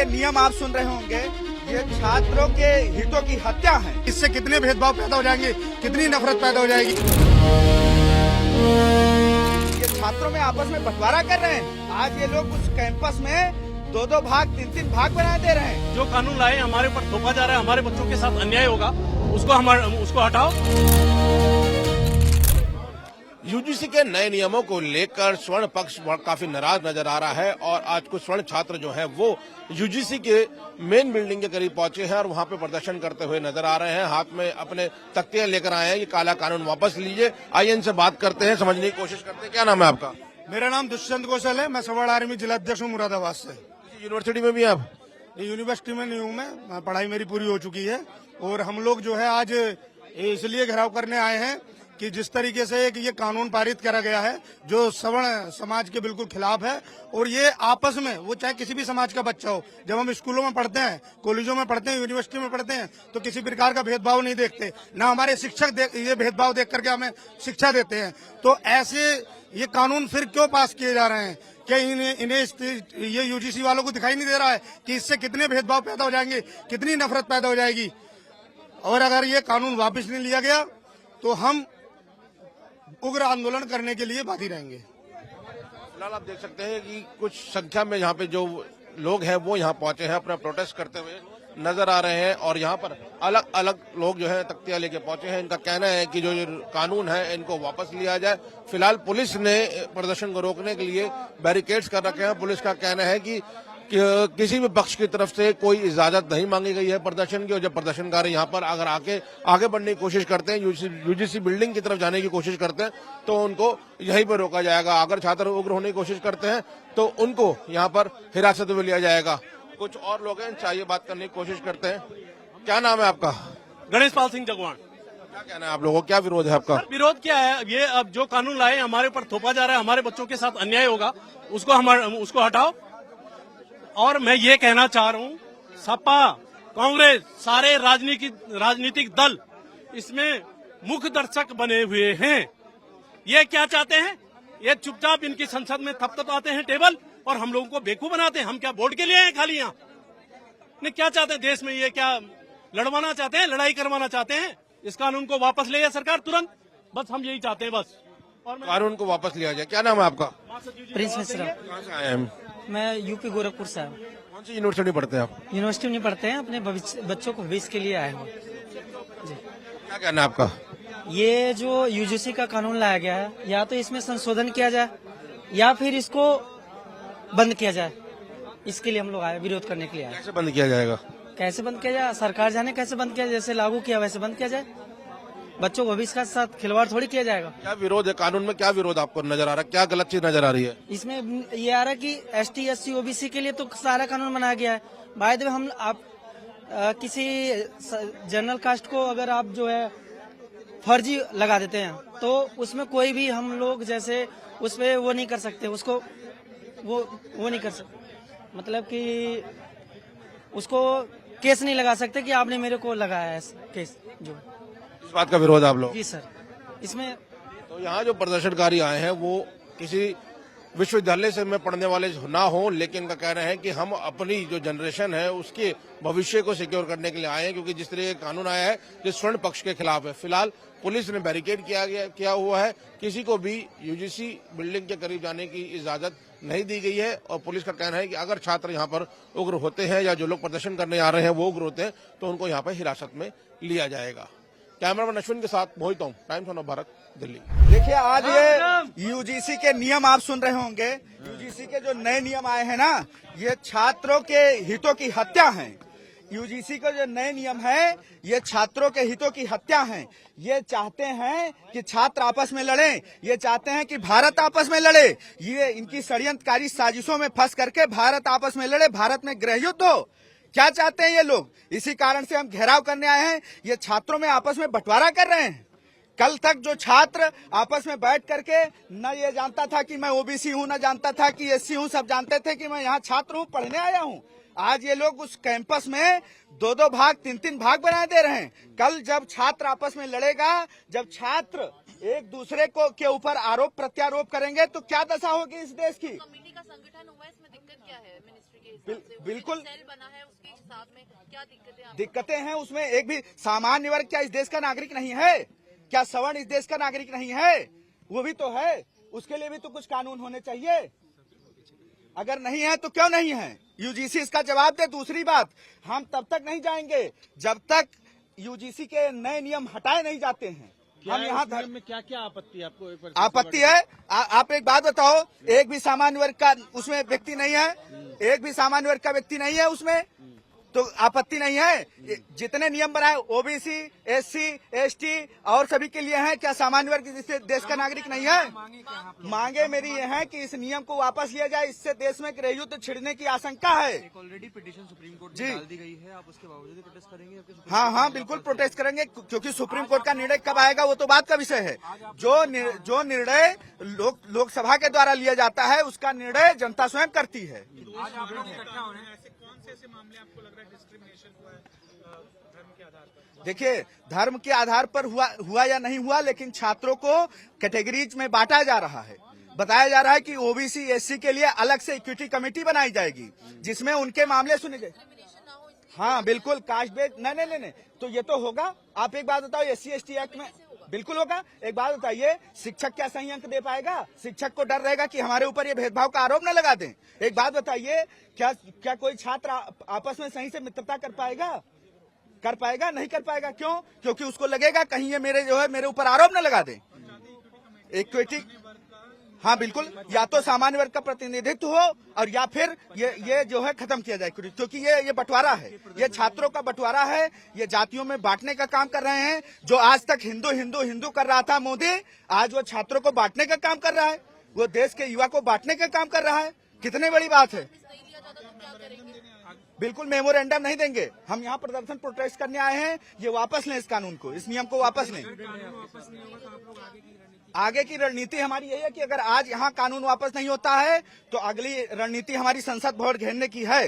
के नियम आप सुन रहे होंगे, ये छात्रों के हितों की हत्या है। इससे कितने भेदभाव पैदा हो जाएंगे, कितनी नफरत पैदा हो जाएगी। ये छात्रों में आपस में बंटवारा कर रहे हैं। आज ये लोग उस कैंपस में दो भाग, तीन भाग बना दे रहे हैं। जो कानून लाए हमारे ऊपर थोपा जा रहा है, हमारे बच्चों के साथ अन्याय होगा, उसको हटाओ। यूजीसी के नए नियमों को लेकर स्वर्ण पक्ष काफी नाराज नजर आ रहा है और आज कुछ स्वर्ण छात्र जो हैं वो यूजीसी के मेन बिल्डिंग के करीब पहुंचे हैं और वहां पे प्रदर्शन करते हुए नजर आ रहे हैं। हाथ में अपने तख्तियां लेकर आए हैं, ये काला कानून वापस लीजिए। आइए इनसे बात करते हैं, समझने की कोशिश करते हैं। क्या नाम है आपका? मेरा नाम दुष्यंत कौशल है, मैं सवाड़ आर्मी जिला अध्यक्ष हूँ मुरादाबाद से। यूनिवर्सिटी में भी आप? यूनिवर्सिटी में नहीं हूँ मैं, पढ़ाई मेरी पूरी हो चुकी है। और हम लोग जो है आज इसलिए घेराव करने आए हैं कि जिस तरीके से ये कानून पारित करा गया है जो सवर्ण समाज के बिल्कुल खिलाफ है, और ये आपस में, वो चाहे किसी भी समाज का बच्चा हो, जब हम स्कूलों में पढ़ते हैं, कॉलेजों में पढ़ते हैं, यूनिवर्सिटी में पढ़ते हैं, तो किसी प्रकार का भेदभाव नहीं देखते, ना हमारे शिक्षक ये भेदभाव देख करके हमें शिक्षा देते हैं। तो ऐसे ये कानून फिर क्यों पास किए जा रहे हैं? क्या इन्हें ये यूजीसी वालों को दिखाई नहीं दे रहा है कि इससे कितने भेदभाव पैदा हो जाएंगे, कितनी नफरत पैदा हो जाएगी? और अगर ये कानून वापस नहीं लिया गया तो हम उग्र आंदोलन करने के लिए बाधी रहेंगे। फिलहाल आप देख सकते हैं कि कुछ संख्या में यहाँ पे जो लोग हैं वो यहाँ पहुंचे हैं, अपना प्रोटेस्ट करते हुए नजर आ रहे हैं और यहाँ पर अलग अलग लोग जो है तख्तियां लेके पहुंचे हैं। इनका कहना है कि जो ये कानून है इनको वापस लिया जाए। फिलहाल पुलिस ने प्रदर्शन को रोकने के लिए बैरिकेड्स कर रखे हैं। पुलिस का कहना है कि किसी भी पक्ष की तरफ से कोई इजाजत नहीं मांगी गई है प्रदर्शन की, और जब प्रदर्शनकारी यहाँ पर अगर आगे बढ़ने की कोशिश करते हैं, यूजीसी बिल्डिंग की तरफ जाने की कोशिश करते हैं, तो उनको यहीं पर रोका जाएगा। अगर छात्र उग्र होने की कोशिश करते हैं तो उनको यहाँ पर हिरासत में लिया जाएगा। कुछ और लोग हैं, चाहिए बात करने की कोशिश करते हैं। क्या नाम है आपका? गणेश पाल सिंह जगवान। क्या कहना है आप लोगों को, क्या विरोध है आपका? विरोध क्या है? ये अब जो कानून लाए हमारे ऊपर थोपा जा रहा है, हमारे बच्चों के साथ अन्याय होगा, उसको हटाओ। और मैं ये कहना चाह रहा हूँ, सपा, कांग्रेस, सारे राजनीतिक दल इसमें मुख्य दर्शक बने हुए हैं। ये क्या चाहते हैं? ये चुपचाप इनकी संसद में थपथपाते हैं टेबल और हम लोगों को बेवकूफ बनाते हैं। हम क्या वोट के लिए हैं खाली यहाँ? नहीं, क्या चाहते हैं देश में? ये क्या लड़वाना चाहते हैं, लड़ाई करवाना चाहते हैं? इस कानून को वापस ले जाए सरकार तुरंत, बस हम यही चाहते हैं बस। और कानून को वापस लिया जाए। क्या नाम है आपका? प्रिंस मिश्रा। कहाँ से आए हैं? मैं यूपी गोरखपुर से हूँ। कौन सी यूनिवर्सिटी पढ़ते हैं आप? यूनिवर्सिटी में पढ़ते हैं, अपने बच्चों को भविष्य के लिए आए हैं जी। क्या कहना है आपका? ये जो यूजीसी का कानून लाया गया है, या तो इसमें संशोधन किया जाए या फिर इसको बंद किया जाए। इसके लिए हम लोग आए, विरोध करने के लिए आए। कैसे बंद किया जाएगा? कैसे बंद किया जाए? सरकार जाने कैसे बंद किया जाए। जैसे लागू किया वैसे बंद किया जाए। बच्चों को भविष्य के साथ खिलवाड़ थोड़ी किया जाएगा। क्या विरोध है कानून में? क्या विरोध आपको नजर आ रहा है? क्या गलत चीज नजर आ रही है इसमें? ये आ रहा है कि ST SC OBC के लिए तो सारा कानून बनाया गया है। बाय द वे हम किसी जनरल कास्ट को अगर आप जो है फर्जी लगा देते हैं तो उसमें कोई भी हम लोग जैसे उसमें वो नहीं कर सकते, उसको वो नहीं कर सकते, मतलब कि उसको केस नहीं लगा सकते कि आपने मेरे को लगाया है केस। जो इस बात का विरोध आप लोग? जी सर। इसमें तो यहाँ जो प्रदर्शनकारी आए हैं वो किसी विश्वविद्यालय से में पढ़ने वाले ना हो, लेकिन इनका कहना है कि हम अपनी जो जनरेशन है उसके भविष्य को सिक्योर करने के लिए आए हैं, क्योंकि जिस तरह का कानून आया है जो स्वर्ण पक्ष के खिलाफ है। फिलहाल पुलिस ने बैरिकेड किया हुआ है, किसी को भी यूजीसी बिल्डिंग के करीब जाने की इजाजत नहीं दी गई है। और पुलिस का कहना है कि अगर छात्र यहाँ पर उग्र होते हैं या जो लोग प्रदर्शन करने आ रहे हैं वो उग्र होते हैं तो उनको यहाँ पर हिरासत में लिया जाएगा। कैमरामैन अश्विन के साथ मोहित हूं, टाइम्स ऑफ भारत, दिल्ली। देखिए, आज ये यूजीसी के नियम आप सुन रहे होंगे। यूजीसी के जो नए नियम आए हैं ना, ये छात्रों के हितों की हत्या है। यूजीसी का जो नए नियम है ये छात्रों के हितों की हत्या है। ये चाहते हैं कि छात्र आपस में लड़ें, ये चाहते हैं कि भारत आपस में लड़े। ये इनकी षड्यंत्रकारी साजिशों में फंस करके भारत आपस में लड़े, भारत में गृह युद्ध हो। क्या चाहते हैं ये लोग? इसी कारण से हम घेराव करने आए हैं। ये छात्रों में आपस में बंटवारा कर रहे हैं। कल तक जो छात्र आपस में बैठ करके न ये जानता था कि मैं ओबीसी हूं, न जानता था कि एससी हूं, सब जानते थे कि मैं यहाँ छात्र हूं, पढ़ने आया हूं। आज ये लोग उस कैंपस में 2-2 भाग 3-3 भाग बना दे रहे हैं। कल जब छात्र आपस में लड़ेगा, जब छात्र एक दूसरे को के ऊपर आरोप प्रत्यारोप करेंगे तो क्या दशा होगी इस देश की। कमेटी का संगठन हुआ है, इसमें दिक्कत क्या है मिनिस्ट्री के हिसाब से? बिल्कुल सेल बना है, उसके हिसाब में क्या दिक्कतें आपको? दिक्कतें हैं उसमें। एक भी सामान्य वर्ग क्या इस देश का नागरिक नहीं है? क्या सवर्ण इस देश का नागरिक नहीं है? वो भी तो है, उसके लिए भी तो कुछ कानून होने चाहिए। अगर नहीं है तो क्यों नहीं है? यूजीसी इसका जवाब दे। दूसरी बात, हम तब तक नहीं जाएंगे जब तक यूजीसी के नए नियम हटाए नहीं जाते हैं। हम यहाँ में क्या क्या आपत्ति है आपको? एक बार आपत्ति है। आप एक बात बताओ, एक भी सामान्य वर्ग का उसमें व्यक्ति नहीं है? एक भी सामान्य वर्ग का व्यक्ति नहीं है उसमें, तो आपत्ति नहीं है। जितने नियम बनाए ओबीसी, एससी, एसटी और सभी के लिए हैं, क्या सामान्य वर्ग जिससे देश का नागरिक नहीं है? मांगे मेरी ये है कि इस नियम को वापस लिया जाए। इससे देश में गृहयुद्ध छिड़ने की आशंका है। ऑलरेडी पिटीशन सुप्रीम कोर्ट जी। में डाल दी गई है, आप उसके बावजूद भी प्रोटेस्ट करेंगे? हाँ, बिल्कुल प्रोटेस्ट करेंगे, क्योंकि सुप्रीम कोर्ट का निर्णय कब आएगा वो तो बात का विषय है। जो निर्णय लोकसभा के द्वारा लिया जाता है उसका निर्णय जनता स्वयं करती है। देखिए, धर्म के आधार पर हुआ या नहीं हुआ, लेकिन छात्रों को कैटेगरीज में बांटा जा रहा है। बताया जा रहा है कि ओबीसी, एससी के लिए अलग से इक्विटी कमेटी बनाई जाएगी जिसमें उनके मामले सुने जाए। हाँ बिल्कुल, कास्ट बेस्ड नहीं, तो ये तो होगा। आप एक बात बताओ, SC ST एक्ट में बिल्कुल होगा। एक बात बताइए, शिक्षक क्या सही अंक दे पाएगा? शिक्षक को डर रहेगा कि हमारे ऊपर ये भेदभाव का आरोप न लगा दें। एक बात बताइए, क्या कोई छात्र आपस में सही से मित्रता कर पाएगा? नहीं कर पाएगा। क्यों? क्योंकि उसको लगेगा कहीं ये मेरे ऊपर आरोप न लगा दें। इक्विटी, हाँ बिल्कुल, या तो सामान्य वर्ग का प्रतिनिधित्व हो और या फिर ये जो है खत्म किया जाए, क्योंकि ये बंटवारा है, ये छात्रों का बंटवारा है, ये जातियों में बांटने का काम कर रहे हैं। जो आज तक हिंदू कर रहा था मोदी, आज वो छात्रों को बांटने का काम कर रहा है, वो देश के युवा को बांटने का काम कर रहा है। कितनी बड़ी बात है। बिल्कुल मेमोरेंडम नहीं देंगे। हम यहाँ प्रदर्शन प्रोटेस्ट करने आए हैं, ये वापस लें इस कानून को, इस नियम को वापस लें। आगे की रणनीति हमारी यही है कि अगर आज यहाँ कानून वापस नहीं होता है तो अगली रणनीति हमारी संसद भवन घेरने की है।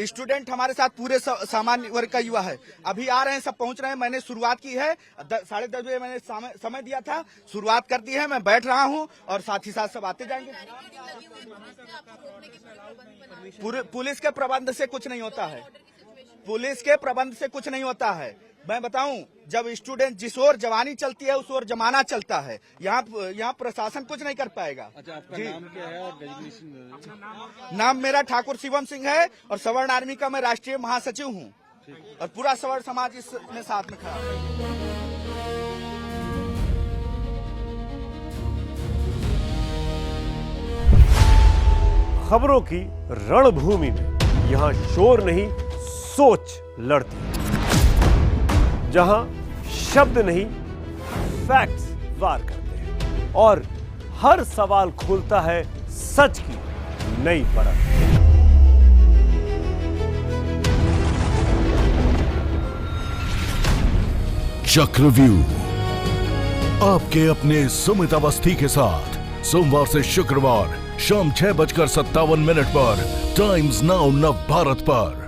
स्टूडेंट हमारे साथ पूरे सामान्य वर्ग का युवा है, अभी आ रहे हैं, सब पहुंच रहे हैं। मैंने शुरुआत की है, 10:30 बजे मैंने समय दिया था, शुरुआत कर दी है। मैं बैठ रहा हूं और साथ ही साथ सब आते जाएंगे। पुलिस के प्रबंध से कुछ नहीं होता है, पुलिस के प्रबंध से कुछ नहीं होता है। मैं बताऊं, जब स्टूडेंट जिस ओर जवानी चलती है उस ओर जमाना चलता है। यहाँ प्रशासन कुछ नहीं कर पाएगा। अच्छा, आपका नाम क्या है और डेजिग्नेशन? नाम मेरा ठाकुर शिवम सिंह है और सवर्ण आर्मी का मैं राष्ट्रीय महासचिव हूँ और पूरा सवर्ण समाज इसमें साथ में खड़ा है। खबरों की रणभूमि में यहाँ शोर नहीं, सोच लड़ती है। जहां शब्द नहीं, फैक्ट्स वार करते हैं और हर सवाल खोलता है सच की नई परत। चक्रव्यूह आपके अपने सुमित अवस्थी के साथ सोमवार से शुक्रवार शाम 6:57 पर टाइम्स नाउ नव भारत पर।